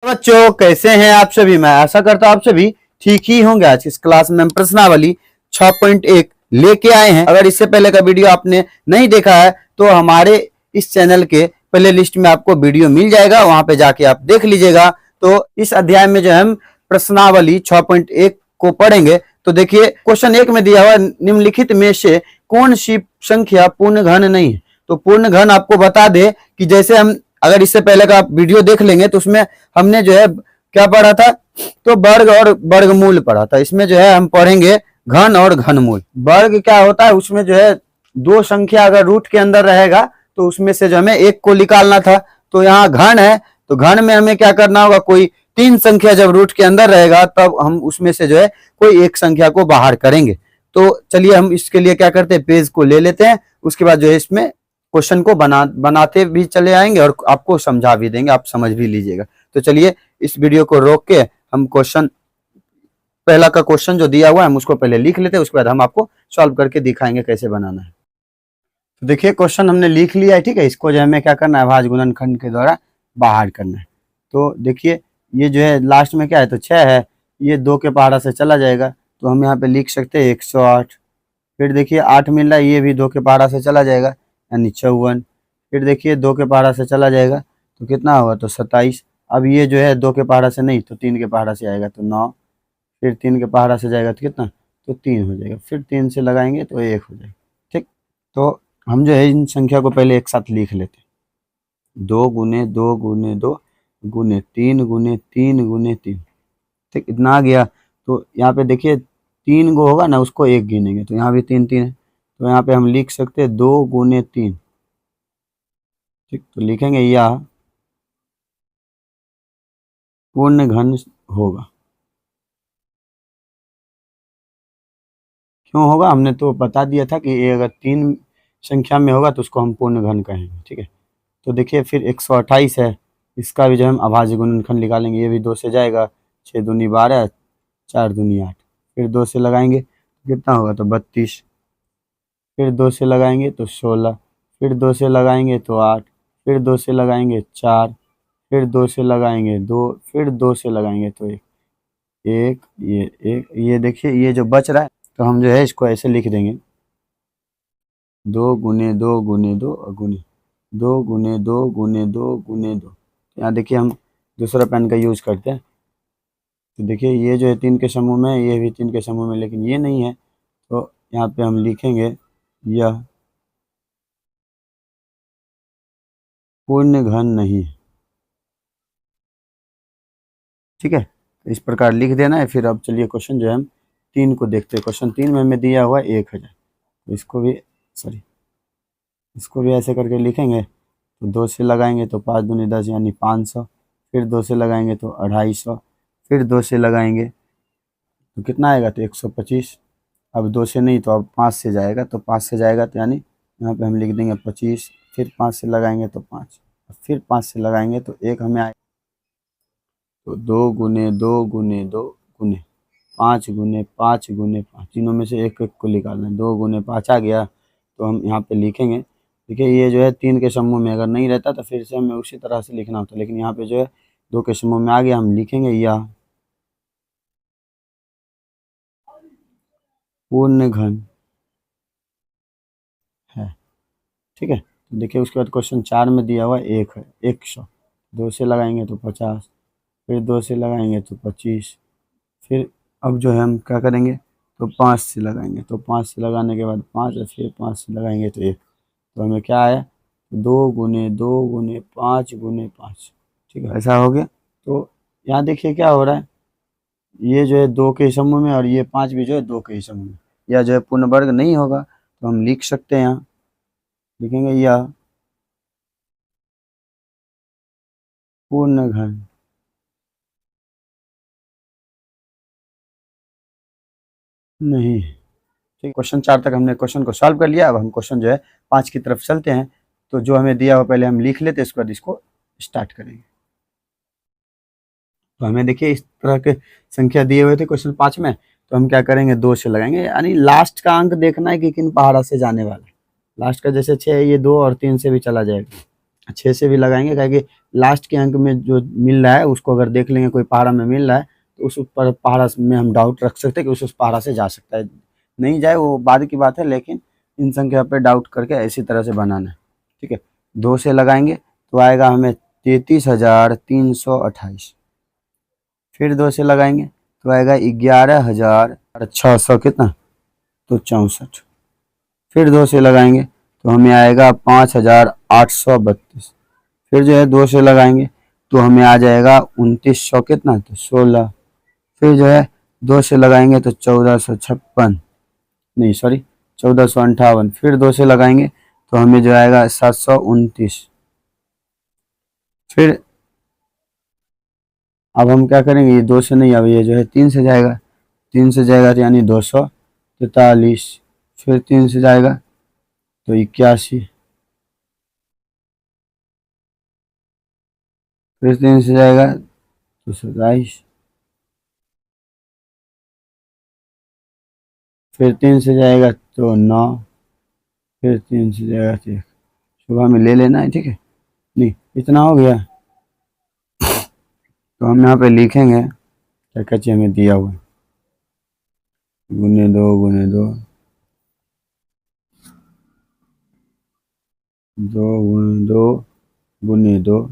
बच्चों कैसे हैं आप सभी। मैं आशा करता हूं आप सभी ठीक ही होंगे। आज इस क्लास में हम प्रश्नावली 6.1 लेके आए हैं। अगर इससे पहले का वीडियो आपने नहीं देखा है तो हमारे इस चैनल के प्ले लिस्ट में आपको वीडियो मिल जाएगा, वहां पे जाके आप देख लीजिएगा। तो इस अध्याय में जो हम प्रश्नावली 6.1 को पढ़ेंगे। तो देखिए क्वेश्चन 1 में दिया हुआ निम्नलिखित में से कौन सी संख्या पूर्ण घन नहीं है। तो पूर्ण घन आपको बता दे कि जैसे हम अगर इससे पहले का आप वीडियो देख लेंगे तो उसमें हमने जो है क्या पढ़ा था, तो वर्ग और वर्गमूल पढ़ा था। इसमें जो है हम पढ़ेंगे घन और घनमूल। वर्ग क्या होता है, उसमें जो है दो संख्या अगर रूट के अंदर रहेगा तो उसमें से जो हमें एक को निकालना था। तो यहाँ घन है तो घन में हमें क्या करना होगा, कोई तीन संख्या जब रूट के अंदर रहेगा तब हम उसमें से जो है कोई एक संख्या को बाहर करेंगे। तो चलिए हम इसके लिए क्या करते हैं, पेज को ले लेते हैं। उसके बाद जो है इसमें क्वेश्चन को बनाते भी चले आएंगे और आपको समझा भी देंगे, आप समझ भी लीजिएगा। तो चलिए इस वीडियो को रोक के हम पहला का क्वेश्चन जो दिया हुआ है हम उसको पहले लिख लेते हैं, उसके बाद हम आपको सॉल्व करके दिखाएंगे कैसे बनाना है। तो देखिए क्वेश्चन हमने लिख लिया है, ठीक है। इसको जो है हमें क्या करना है, भाज्य गुणनखंड के द्वारा बाहर करना है। तो देखिए ये जो है लास्ट में क्या है, तो 6 है, ये 2 के पहाड़ा से चला जाएगा तो हम यहाँ पे लिख सकते हैं 108। फिर देखिए 8 मिल रहा है, ये भी 2 के पहाड़ा से चला जाएगा यानी 54। फिर देखिए 2 के पहाड़ा से चला जाएगा तो कितना होगा, तो 27। अब ये जो है 2 के पहाड़ा से नहीं तो 3 के पहाड़ा से आएगा तो 9। फिर 3 के पहाड़ा से जाएगा तो कितना, तो 3 हो जाएगा। फिर 3 से लगाएंगे तो 1 हो जाएगा, ठीक। तो हम जो है इन संख्या को पहले एक साथ लिख लेते हैं। 2 गुने 2 गुने 2 गुने 3 गुने 3 गुने 3, ठीक। इतना आ गया। तो यहाँ पे देखिए 3 गो होगा ना, उसको 1 गिनेंगे तो यहाँ भी 3 3 है। तो यहाँ पे हम लिख सकते हैं 2 गुने 3, ठीक। तो लिखेंगे यह पूर्ण घन होगा। क्यों होगा, हमने तो बता दिया था कि ये अगर 3 संख्या में होगा तो उसको हम पूर्ण घन कहेंगे, ठीक है। तो देखिए फिर 128 है, इसका भी जो हम अभाज्य गुणनखंड निकालेंगे। ये भी 2 से जाएगा, 6 दूनी 12, 4 दूनी 8। फिर 2 से लगाएंगे तो कितना होगा, तो 32। फिर 2 से लगाएंगे तो 16। फिर 2 से लगाएंगे तो 8। फिर 2 से लगाएंगे 4। फिर 2 से लगाएंगे 2। फिर 2 से लगाएंगे तो 1 1, ये 1। ये देखिए ये जो बच रहा है तो हम जो है इसको ऐसे लिख देंगे 2 गुने 2 गुने 2 गुने 2 गुने 2 गुने 2 गुने 2। यहाँ देखिए हम दूसरा पेन का यूज करते हैं। तो देखिए ये जो है 3 के समूह में, ये भी 3 के समूह में, लेकिन ये नहीं है। तो यहाँ पे हम लिखेंगे यह पूर्ण घन नहीं है, ठीक है। तो इस प्रकार लिख देना है। फिर अब चलिए क्वेश्चन जो है हम 3 को देखते हैं। क्वेश्चन 3 में हमें दिया हुआ 1000। तो इसको भी ऐसे करके लिखेंगे। तो 2 से लगाएंगे तो 5 दूनी 10 यानी 500। फिर 2 से लगाएंगे तो 250। फिर 2 से लगाएंगे तो कितना आएगा, तो 125। अब 2 से नहीं तो अब 5 से जाएगा, तो 5 से जाएगा तो यानी यहाँ पे हम लिख देंगे 25। फिर 5 से लगाएंगे तो 5। फिर 5 से लगाएंगे तो 1 हमें आएगा। तो 2 गुने 2 गुने 2 गुने 5 गुने 5 गुने 5, तीनों में से एक एक को निकालना है। 2 गुने 5 आ गया तो हम यहाँ पे लिखेंगे। देखिए ये जो है 3 के समूह में अगर नहीं रहता तो फिर से हमें उसी तरह से लिखना होता, लेकिन यहाँ पे जो है 2 के समूह में आ गया, हम लिखेंगे यह पूर्ण घन है, ठीक है। तो देखिए उसके बाद क्वेश्चन 4 में दिया हुआ 1 है 100। 2 से लगाएंगे तो 50। फिर 2 से लगाएंगे तो 25। फिर अब जो है हम क्या करेंगे, तो 5 से लगाएंगे। तो 5 से लगाने के बाद 5 और फिर 5 से लगाएंगे तो 1। तो हमें क्या आया, 2 गुने 2 गुने 5 गुने 5, ठीक है। ऐसा हो गया। तो यहाँ देखिए क्या हो रहा है, ये जो है 2 के समूह में और ये 5 भी जो है 2 के ही समूह में, या जो है पूर्ण वर्ग नहीं होगा। तो हम लिख सकते हैं, यहाँ लिखेंगे यह पूर्ण घन नहीं, ठीक। क्वेश्चन 4 तक हमने क्वेश्चन को सॉल्व कर लिया। अब हम क्वेश्चन जो है 5 की तरफ चलते हैं। तो जो हमें दिया हुआ पहले हम लिख लेते हैं, इसके बाद इसको स्टार्ट करेंगे। तो हमें देखिए इस तरह के संख्या दिए हुए थे क्वेश्चन 5 में। तो हम क्या करेंगे, 2 से लगाएंगे, यानी लास्ट का अंक देखना है कि किन पहाड़ा से जाने वाला है। लास्ट का जैसे 6 है, ये 2 और 3 से भी चला जाएगा। 6 से भी लगाएंगे, क्योंकि लास्ट के अंक में जो मिल रहा है उसको अगर देख लेंगे कोई पहाड़ा में मिल रहा है तो उस ऊपर पहाड़ा में हम डाउट रख सकते हैं कि उस पहाड़ा से जा सकता है, नहीं जाए वो बाद की बात है, लेकिन इन संख्या पे डाउट करके इसी तरह से बनाना है। ठीक है, 2 से लगाएंगे तो आएगा हमें 33,328। फिर 2 से लगाएंगे तो आएगा 11,600 कितना, तो 64। फिर 2 से लगाएंगे तो हमें आएगा 5,832। फिर जो है 2 से लगाएंगे तो हमें आ जाएगा 2,900 कितना, तो 16। फिर जो है 2 से लगाएंगे तो 1,456, नहीं सॉरी 1,458। फिर 2 से लगाएंगे तो हमें जो आएगा 729। फिर अब हम क्या करेंगे, ये 2 से नहीं, अब ये जो है 3 से जाएगा, 3 से जाएगा तो यानी 243। फिर 3 से जाएगा तो 81। फिर 3 से जाएगा तो 27। फिर 3 से जाएगा तो 9। फिर 3 से जाएगा तो 1। सुबह में ले लेना है, ठीक है, नहीं इतना हो गया। तो हम यहाँ पे लिखेंगे क्या क्या चीज़ हमें दिया हुआ है, गुने 2 गुने 2, 2 गुने 2 गुने 2,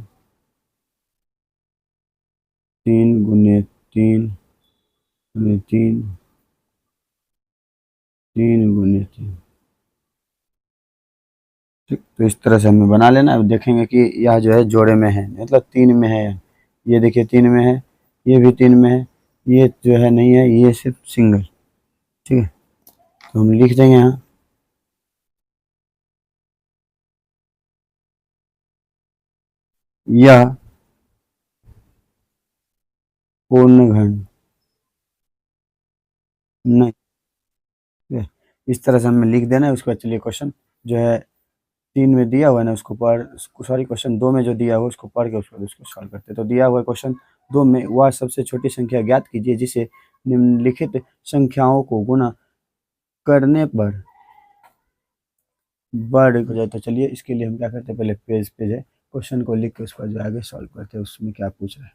3 गुने 3 गुने 3, 3 गुने 3। ठीक, तो इस तरह से हमें बना लेना। अब देखेंगे कि यह जो है जोड़े में है, मतलब 3 में है, ये देखिए 3 में है, ये भी 3 में है, ये जो है नहीं है, ये सिर्फ सिंगल। ठीक है, तो हम लिख देंगे यहाँ, यह पूर्ण घन नहीं। ठीक है, इस तरह से हमें लिख देना है। उसके बाद चलिए क्वेश्चन जो है 3 में दिया हुआ है ना, उसको पढ़, सॉरी क्वेश्चन 2 में जो दिया हुआ उसको पढ़ के उसको सॉल्व करते हैं। तो दिया हुआ क्वेश्चन 2 में, वह सबसे छोटी संख्या ज्ञात कीजिए जिसे निम्नलिखित संख्याओं को गुणा करने पर बढ़ हो जाए। तो चलिए इसके लिए हम क्या करते हैं, पहले पेज पे है क्वेश्चन को लिख के उस पर जो आगे सॉल्व करते हैं, उसमें क्या पूछ रहा है।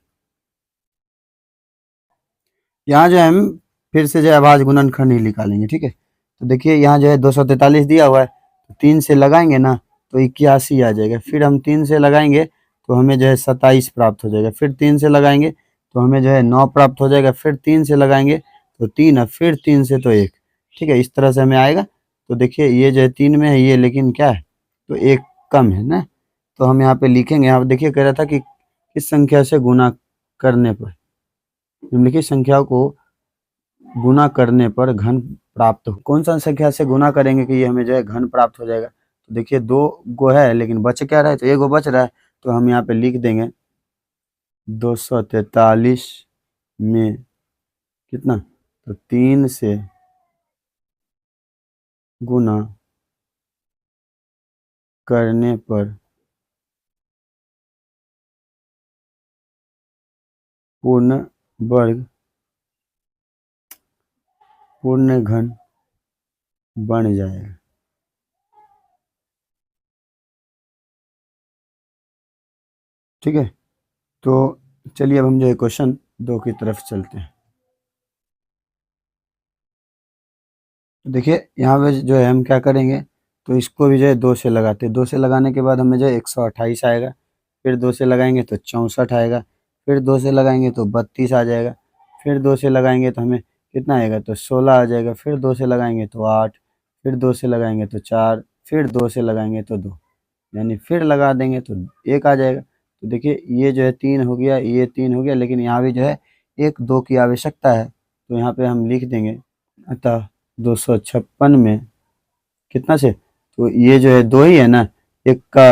यहाँ जो है हम फिर से जो है अभाज्य गुणनखंड ही निकालेंगे। ठीक है, तो देखिए यहाँ जो है 243 दिया हुआ है, तो 3 से लगाएंगे ना तो 81 आ जाएगा। फिर हम 3 से लगाएंगे तो हमें जो है 27 प्राप्त हो जाएगा। फिर 3 से लगाएंगे तो हमें जो है 9 प्राप्त हो जाएगा। फिर 3 से लगाएंगे तो 3 है, फिर 3 से तो 1। ठीक है, इस तरह से हमें आएगा। तो देखिए ये जो है 3 में है, ये लेकिन क्या है, तो 1 कम है ना। तो हम यहाँ पे लिखेंगे, यहाँ पे देखिए कह रहा था कि किस संख्या से गुणा करने पर, निम्नलिखित संख्याओं को गुणा करने पर घन प्राप्त हो। कौन सा संख्या से गुणा करेंगे कि ये हमें जो है घन प्राप्त हो जाएगा। तो देखिए 2 गो है लेकिन बच क्या रहा है, तो 1 गो बच रहा है। तो हम यहाँ पे लिख देंगे 243 में कितना, तो 3 से गुणा करने पर पूर्ण वर्ग पूर्ण घन बन जाएगा। ठीक है, तो चलिए अब हम जो है क्वेश्चन 2 की तरफ चलते हैं। तो देखिए यहाँ पे जो है हम क्या करेंगे, तो इसको भी जो है 2 से लगाते हैं। 2 से लगाने के बाद हमें जो है 128 आएगा। फिर 2 से लगाएंगे तो 64 आएगा। फिर 2 से लगाएंगे तो 32 आ जाएगा। फिर 2 से लगाएंगे तो हमें कितना आएगा, तो 16 आ जाएगा। फिर 2 से लगाएंगे तो 8। फिर 2 से लगाएंगे तो 4। फिर 2 से लगाएंगे तो 2, यानी फिर लगा देंगे तो 1 आ जाएगा। तो देखिए ये जो है 3 हो गया, ये 3 हो गया, लेकिन यहाँ भी जो है 1 2 की आवश्यकता है। तो यहाँ पे हम लिख देंगे, अतः 256 में कितना से, तो ये जो है 2 ही है ना, एक का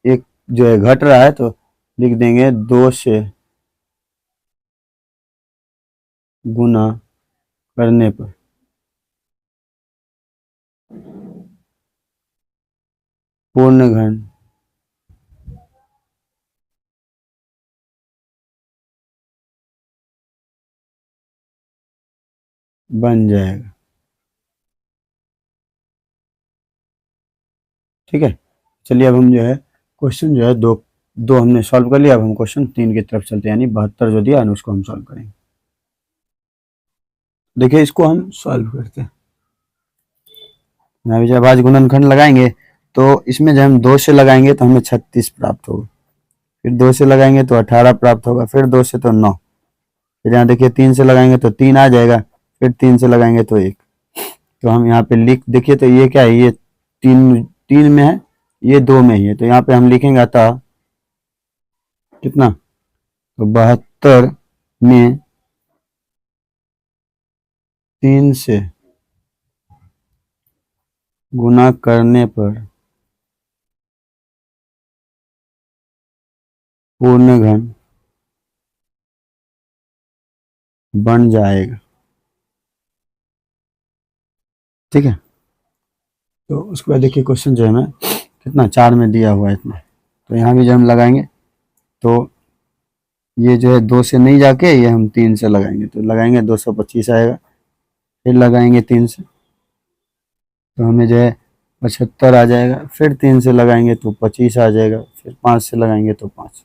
एक जो है घट रहा है, तो लिख देंगे 2 से गुना करने पर पूर्ण घन बन जाएगा। ठीक है, चलिए अब हम जो है क्वेश्चन जो है दो दो हमने सॉल्व कर लिया। अब हम क्वेश्चन 3 की तरफ चलते हैं, यानी 72 जो दिया है ना उसको हम सॉल्व करेंगे। देखिए इसको हम सॉल्व करते हैं। यहाँ भी जब आज गुणनखंड लगाएंगे तो इसमें जब हम 2 से लगाएंगे तो हमें 36 प्राप्त होगा, फिर 2 से लगाएंगे तो 18 प्राप्त होगा, फिर 2 से तो 9, फिर यहाँ देखिए 3 से लगाएंगे तो 3 आ जाएगा, फिर 3 से लगाएंगे तो 1। तो हम यहाँ पे लिख देखिए तो ये क्या है, ये 3 में है, ये 2 में ही है, तो यहाँ पे हम लिखेंगे अतः कितना, तो 72 में 3 से गुना करने पर पूर्ण घन बन जाएगा। ठीक है, तो उसके बाद देखिए क्वेश्चन जो है हमें कितना 4 में दिया हुआ है इतना, तो यहाँ भी जब हम लगाएंगे तो ये जो है 2 से नहीं जाके ये हम 3 से लगाएंगे, तो लगाएंगे 225 आएगा, फिर लगाएंगे 3 से तो हमें जो है 75 आ जाएगा, फिर 3 से लगाएंगे तो 25 आ जाएगा, फिर 5 से लगाएंगे तो 5,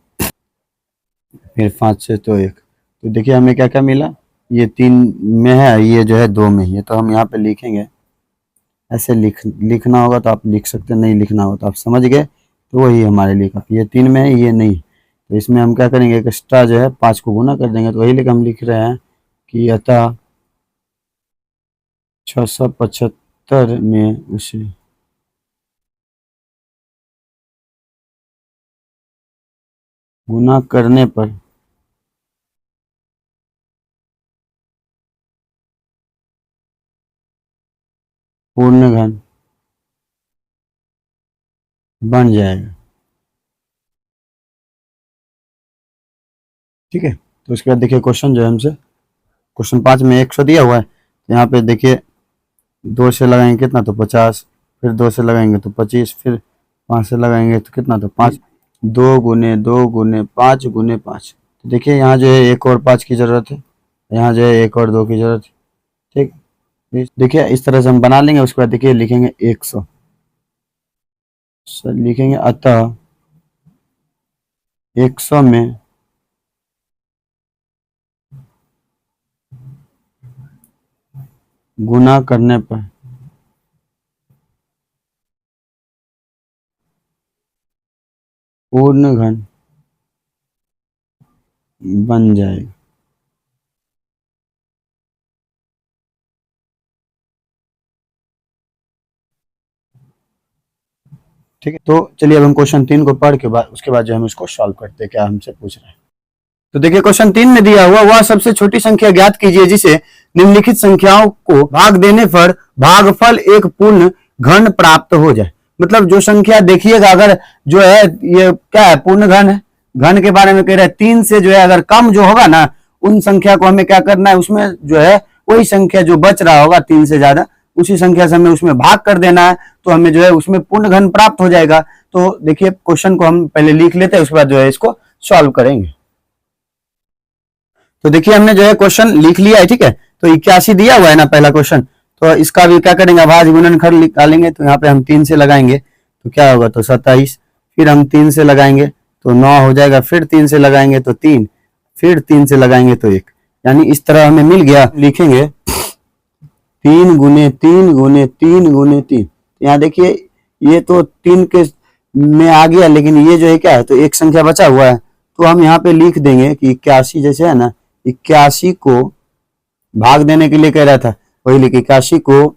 फिर 5 से तो 1। तो देखिए हमें क्या क्या मिला, ये 3 में है, ये जो है 2 में ही है, तो हम यहाँ पे लिखेंगे, ऐसे लिखना होगा तो आप लिख सकते हैं, नहीं लिखना होगा तो आप समझ गए तो वही हमारे लिए काफ़ी। ये 3 में है, ये नहीं, तो इसमें हम क्या करेंगे, एक्स्ट्रा जो है 5 को गुना कर देंगे, तो वही लेकर हम लिख रहे हैं कि अतः 675 में उसे गुना करने पर पूर्ण घन बन जाएगा। ठीक है, तो उसके बाद देखिए क्वेश्चन जो है हमसे क्वेश्चन 5 में 100 दिया हुआ है, तो यहाँ पे देखिए 2 से लगाएंगे कितना, तो 50, फिर 2 से लगाएंगे तो 25, फिर 5 से लगाएंगे तो कितना, तो 5, 2 गुने 2 गुने 5 गुने 5। तो देखिए यहाँ जो है 1 और 5 की ज़रूरत है, यहाँ जो है 1 और 2 की ज़रूरत है। ठीक, देखिए इस तरह से हम बना लेंगे। उसके बाद देखिए लिखेंगे 100, लिखेंगे अतः 100 में गुना करने पर पूर्ण घन बन जाएगा। ठीक है, तो चलिए अब हम क्वेश्चन 3 को पढ़ के बाद उसके बाद जो हम इसको सॉल्व करते हैं, क्या हमसे पूछ रहे हैं। तो देखिए क्वेश्चन 3 में दिया हुआ, वह सबसे छोटी संख्या ज्ञात कीजिए जिसे निम्नलिखित संख्याओं को भाग देने पर भागफल एक पूर्ण घन प्राप्त हो जाए। मतलब जो संख्या देखिएगा, अगर जो है ये क्या है, पूर्ण घन है, घन के बारे में कह रहे हैं, 3 से जो है अगर कम जो होगा ना, उन संख्या को हमें क्या करना है, उसमें जो है वही संख्या जो बच रहा होगा 3 से ज्यादा, उसी संख्या से हमें उसमें भाग कर देना है, तो हमें जो है उसमें पूर्ण घन प्राप्त हो जाएगा। तो देखिए क्वेश्चन को हम पहले लिख लेते हैं, उसके बाद जो है इसको सॉल्व करेंगे। तो देखिए हमने जो है क्वेश्चन लिख लिया है। ठीक है, तो 81 दिया हुआ है ना पहला क्वेश्चन, तो इसका भी क्या करेंगे, अभाज्य गुणनखंड निकालेंगे। तो यहाँ पे हम 3 से लगाएंगे तो क्या होगा, तो 27, फिर हम 3 से लगाएंगे तो 9 हो जाएगा, फिर 3 से लगाएंगे तो 3, फिर 3 से लगाएंगे तो 1, यानी इस तरह हमें मिल गया। लिखेंगे 3 गुने 3 गुने 3 गुने 3। यहाँ देखिए ये तो 3 के में आ गया, लेकिन ये जो है क्या है, तो एक संख्या बचा हुआ है, तो हम यहाँ पे लिख देंगे कि 81 जैसे है ना, 81 को भाग देने के लिए कह रहा था, वही लिख 81 को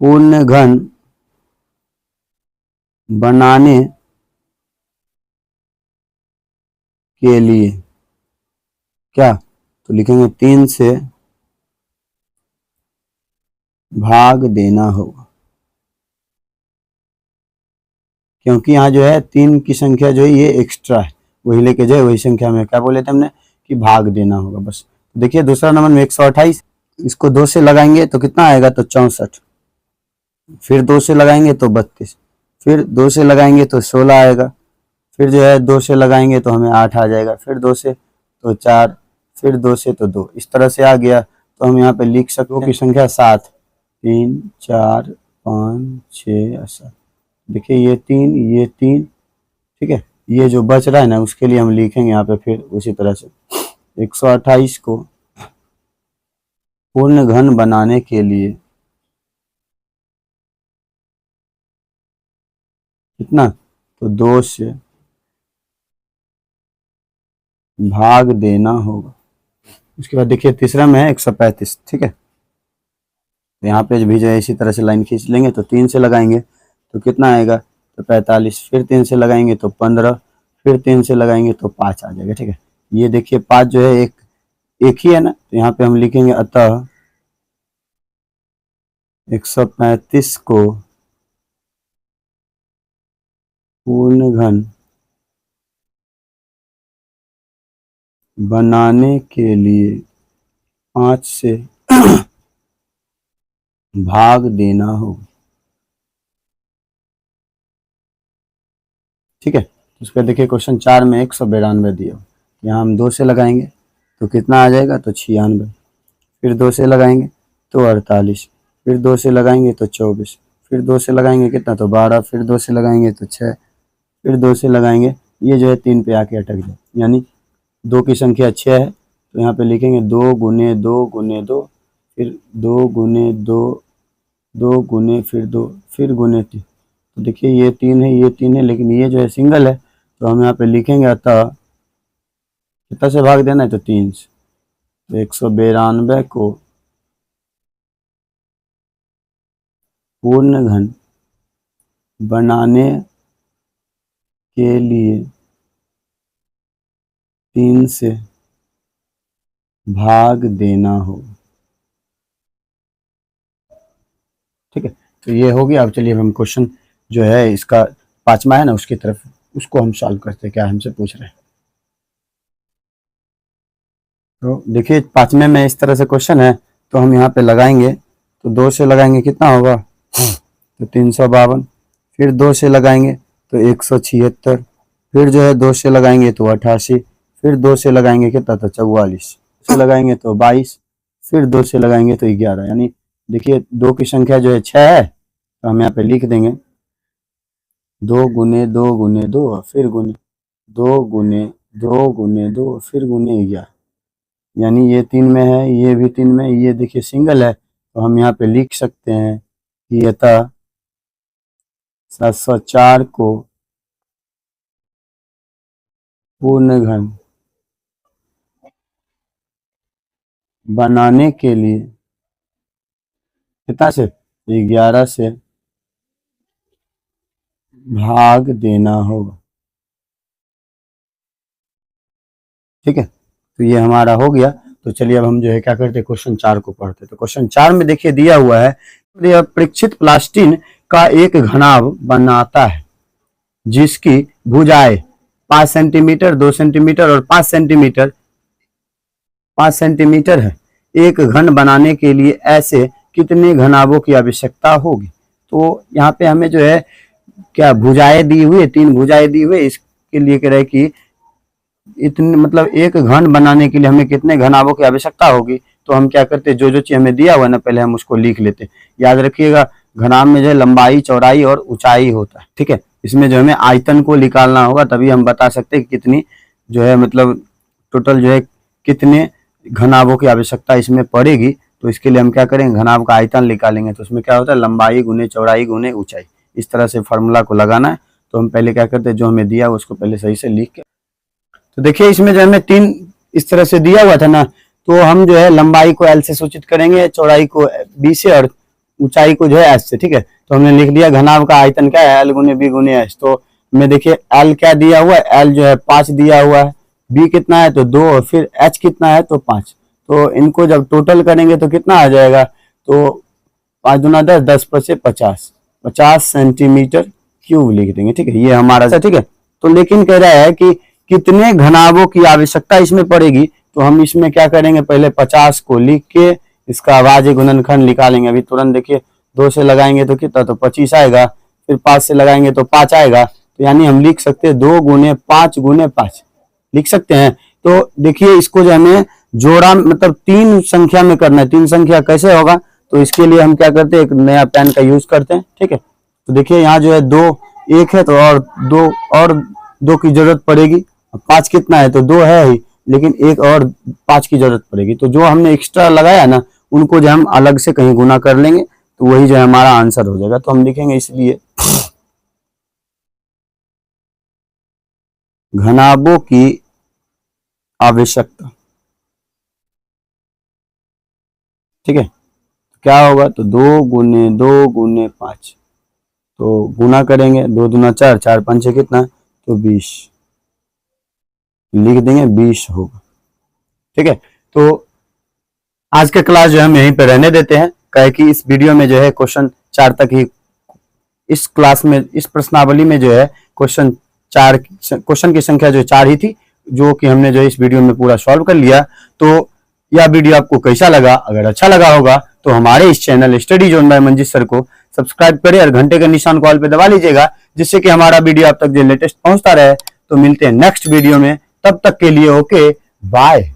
पूर्ण घन बनाने के लिए क्या, तो लिखेंगे 3 से भाग देना होगा, क्योंकि यहाँ जो है 3 की संख्या जो है ये एक्स्ट्रा है, वही लेके जो है वही संख्या में क्या बोले थे हमने कि भाग देना होगा बस। देखिए दूसरा नंबर में 128, इसको 2 से लगाएंगे तो कितना आएगा, तो 64, फिर 2 से लगाएंगे तो 32, फिर 2 से लगाएंगे तो 16 आएगा, फिर जो है 2 से लगाएंगे तो हमें 8 आ जाएगा, फिर 2 से तो 4, फिर 2 से तो 2, इस तरह से आ गया। तो हम यहाँ पे लिख सकते हो की संख्या 7, 3 4 5 6 7। देखिए ये तीन, ठीक है। ये जो बच रहा है ना उसके लिए हम लिखेंगे यहाँ पे फिर उसी तरह से 128 को पूर्ण घन बनाने के लिए कितना, तो 2 से भाग देना होगा। उसके बाद देखिए तीसरा में है 135, ठीक है। तो यहाँ पे भी जो है इसी तरह से लाइन खींच लेंगे, तो 3 से लगाएंगे तो कितना आएगा, तो 45, फिर 3 से लगाएंगे तो 15, फिर 3 से लगाएंगे तो 5 आ जाएगा, ठीक है। ये देखिए 5 जो है एक ही है ना, तो यहाँ पे हम लिखेंगे अतः 135 को पूर्ण घन बनाने के लिए 5 से भाग देना होगा, ठीक है। तो उसके बाद देखिए क्वेश्चन 4 में 192 दिया, यहाँ हम 2 से लगाएंगे तो कितना आ जाएगा, तो 96, फिर 2 से लगाएंगे तो 48, फिर 2 से लगाएंगे तो 24, फिर 2 से लगाएंगे कितना, तो 12, फिर 2 से लगाएंगे तो 6, फिर 2 से लगाएंगे, ये जो है 3 पे आके अटक जाए, यानी 2 की संख्या 6 है, तो यहाँ पे लिखेंगे 2 गुने 2 गुने 2, फिर 2 गुने 2, 2 गुने फिर 2, फिर गुने 3। तो देखिए ये 3 है, ये 3 है, लेकिन ये जो है सिंगल है, तो हम यहाँ पे लिखेंगे अतः कितना से भाग देना है, तो 3 से। तो 192 को पूर्ण घन बनाने के लिए 3 से भाग देना होगा, ठीक है। तो ये हो गया। अब चलिए हम क्वेश्चन जो है इसका 5वां है ना उसकी तरफ, उसको हम सॉल्व करते हैं, क्या हमसे पूछ रहे हैं। तो देखिए 5वें में इस तरह से क्वेश्चन है, तो हम यहाँ पे लगाएंगे तो 2 से लगाएंगे कितना होगा, तो 352, फिर 2 से लगाएंगे तो 176, फिर जो है 2 से लगाएंगे तो 88, फिर 2 से लगाएंगे कितना, तो 44 से लगाएंगे तो 22, फिर 2 से लगाएंगे तो 11, यानी देखिए 2 की संख्या जो है 6 है, तो हम यहाँ पे लिख देंगे 2 गुने 2 गुने 2, फिर गुने 2 गुने 2 गुने 2, फिर गुने 11, यानी ये 3 में है, ये भी 3 में, ये देखिए सिंगल है, तो हम यहाँ पे लिख सकते हैं कि अतः 704 को पूर्ण घन बनाने के लिए कितना से, 11 से भाग देना होगा, ठीक है। तो ये हमारा हो गया। तो चलिए अब हम जो है क्या करते हैं, क्वेश्चन 4 को पढ़ते हैं। तो क्वेश्चन 4 में देखिए दिया हुआ है, परीक्षित प्लास्टिन का एक घनाभ बनाता है जिसकी भुजाएं 5 सेंटीमीटर, 2 सेंटीमीटर और 5 सेंटीमीटर 5 सेंटीमीटर है। एक घन बनाने के लिए ऐसे कितने घनाभों की आवश्यकता होगी। तो यहाँ पे हमें जो है क्या भुजाएं दी हुई है, 3 भुजाएं दी हुई है, इसके लिए कह रहे हैं कि इतने मतलब एक घन बनाने के लिए हमें कितने घनाभों की आवश्यकता होगी। तो हम क्या करते हैं, जो जो चीज हमें दिया हुआ है ना पहले हम उसको लिख लेते हैं। याद रखिएगा घनाभ में जो है लंबाई, चौड़ाई और ऊंचाई होता है, ठीक है। इसमें जो हमें आयतन को निकालना होगा, तभी हम बता सकते हैं कि कितनी जो है मतलब टोटल जो है कितने घनाभों की आवश्यकता इसमें पड़ेगी। तो इसके लिए हम क्या करेंगे, घनाभ का आयतन निकालेंगे। तो उसमें क्या होता है, लंबाई गुने चौड़ाई गुने ऊंचाई, इस तरह से फॉर्मूला को लगाना है। तो हम पहले क्या करते हैं, जो हमें दिया उसको पहले सही से लिख के, तो देखिए इसमें जो हमें 3 इस तरह से दिया हुआ था ना, तो हम जो है लंबाई को एल से सूचित करेंगे, चौड़ाई को बी से और ऊंचाई को जो है एच से, ठीक है। तो हमने लिख दिया घनाभ का आयतन क्या है, एल गुने बी गुने एच। तो हमें देखिए एल क्या दिया हुआ है, एल जो है 5 दिया हुआ है, बी कितना है तो 2, और फिर एच कितना है तो 5। तो इनको जब टोटल करेंगे तो कितना आ जाएगा, तो 5 दूना 10, 10 5 50, 50 सेंटीमीटर क्यूब लिख देंगे, ठीक है। ये हमारा, ठीक है। तो लेकिन कह रहा है कि कितने घनाभों की आवश्यकता इसमें पड़ेगी। तो हम इसमें क्या करेंगे, पहले 50 को लिख के इसका अभाज्य गुणनखंड निकालेंगे। अभी तुरंत देखिए 2 से लगाएंगे तो कितना, तो 25 आएगा, फिर 5 से लगाएंगे तो 5 आएगा। तो यानी हम लिख सकते हैं 2 गुने 5 गुने 5 लिख सकते हैं। तो देखिए इसको जो हमें जोड़ा मतलब 3 संख्या में करना है। 3 संख्या कैसे होगा, तो इसके लिए हम क्या करते हैं, एक नया पेन का यूज करते हैं, ठीक है। तो देखिए यहाँ जो है 2 1 है तो और दो की जरूरत पड़ेगी। 5 कितना है तो 2 है ही, लेकिन एक और 5 की जरूरत पड़ेगी। तो जो हमने एक्स्ट्रा लगाया ना उनको जो हम अलग से कहीं गुना कर लेंगे तो वही जो है हमारा आंसर हो जाएगा। तो हम लिखेंगे इसलिए घनाभों की आवश्यकता। ठीक है, क्या होगा तो 2 गुने 2 गुने 5, तो गुना करेंगे 2 दूना 4, 4 5 कितना तो 20, लिख देंगे 20 होगा। ठीक है, तो आज का क्लास जो हम यहीं पे रहने देते हैं, कहे कि इस वीडियो में जो है क्वेश्चन 4 तक ही, इस क्लास में इस प्रश्नावली में जो है क्वेश्चन की संख्या जो 4 ही थी, जो कि हमने जो इस वीडियो में पूरा सॉल्व कर लिया। तो यह वीडियो आपको कैसा लगा? अगर अच्छा लगा होगा तो हमारे इस channel study zone by Manjeet sir को सब्सक्राइब करें और घंटे के निशान को ऑल पे दबा लीजिएगा, जिससे कि हमारा वीडियो आप तक जो लेटेस्ट पहुंचता रहे। तो मिलते हैं नेक्स्ट वीडियो में, तब तक के लिए ओके बाय।